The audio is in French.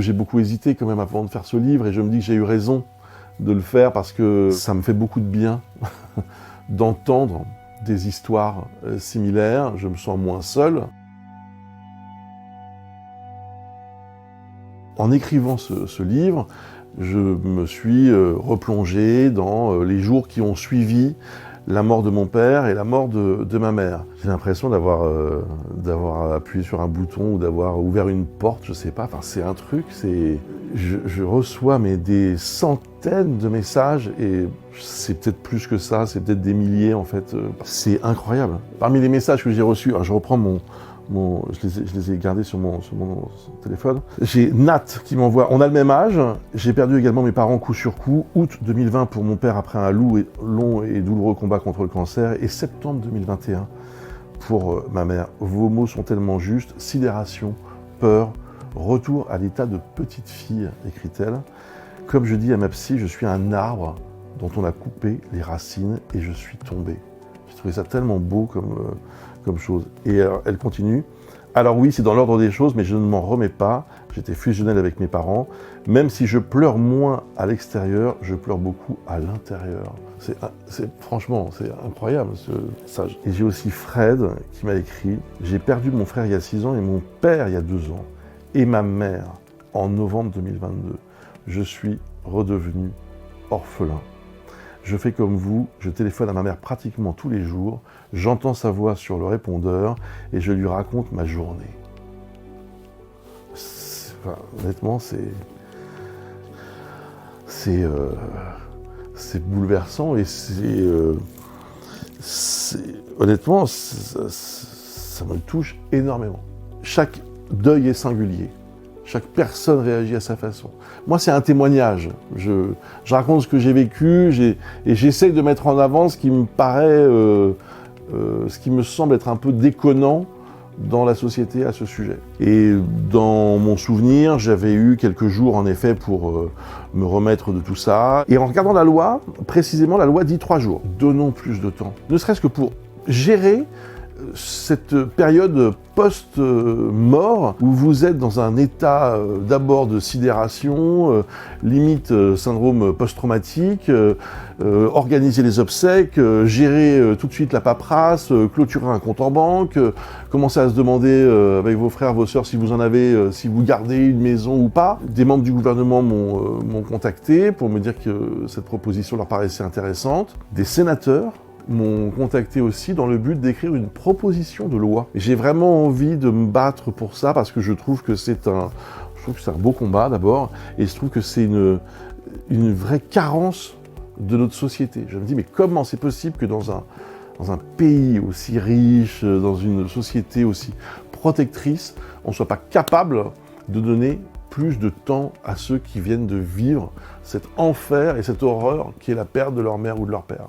j'ai beaucoup hésité quand même avant de faire ce livre et je me dis que j'ai eu raison de le faire parce que ça me fait beaucoup de bien d'entendre des histoires similaires, je me sens moins seul. En écrivant ce livre, je me suis replongé dans les jours qui ont suivi la mort de mon père et la mort de ma mère. J'ai l'impression d'avoir appuyé sur un bouton ou d'avoir ouvert une porte, je sais pas, enfin c'est un truc, je reçois des centaines de messages et c'est peut-être plus que ça, c'est peut-être des milliers en fait. C'est incroyable. Parmi les messages que j'ai reçus, je reprends je les ai gardés sur mon téléphone. J'ai Nat qui m'envoie « On a le même âge, j'ai perdu également mes parents coup sur coup, août 2020 pour mon père après un long et douloureux combat contre le cancer, et septembre 2021 pour ma mère. Vos mots sont tellement justes, sidération, peur, retour à l'état de petite fille », écrit-elle. Comme je dis à ma psy, je suis un arbre dont on a coupé les racines et je suis tombé. J'ai trouvé ça tellement beau comme chose. Et elle continue. Alors oui, c'est dans l'ordre des choses, mais je ne m'en remets pas. J'étais fusionnel avec mes parents. Même si je pleure moins à l'extérieur, je pleure beaucoup à l'intérieur. Franchement, c'est incroyable ce message. Et j'ai aussi Fred qui m'a écrit « J'ai perdu mon frère il y a 6 ans et mon père il y a 2 ans. Et ma mère en novembre 2022. Je suis redevenu orphelin. Je fais comme vous, je téléphone à ma mère pratiquement tous les jours, j'entends sa voix sur le répondeur et je lui raconte ma journée. » Honnêtement, c'est bouleversant et honnêtement, ça me touche énormément. Chaque deuil est singulier. Chaque personne réagit à sa façon. Moi, c'est un témoignage. Je raconte ce que j'ai vécu et j'essaye de mettre en avant ce qui me paraît, ce qui me semble être un peu déconnant dans la société à ce sujet. Et dans mon souvenir, j'avais eu quelques jours, en effet, pour me remettre de tout ça. Et en regardant la loi, précisément, la loi dit 3 jours. Donnons plus de temps. Ne serait-ce que pour gérer cette période post-mort où vous êtes dans un état d'abord de sidération, limite syndrome post-traumatique, organiser les obsèques, gérer tout de suite la paperasse, clôturer un compte en banque, commencer à se demander avec vos frères, vos sœurs si vous en avez, si vous gardez une maison ou pas. Des membres du gouvernement m'ont contacté pour me dire que cette proposition leur paraissait intéressante. Des sénateurs m'ont contacté aussi dans le but d'écrire une proposition de loi. J'ai vraiment envie de me battre pour ça parce que je trouve que c'est un beau combat d'abord et je trouve que c'est une vraie carence de notre société. Je me dis mais comment c'est possible que dans un pays aussi riche, dans une société aussi protectrice, on ne soit pas capable de donner plus de temps à ceux qui viennent de vivre cet enfer et cette horreur qui est la perte de leur mère ou de leur père.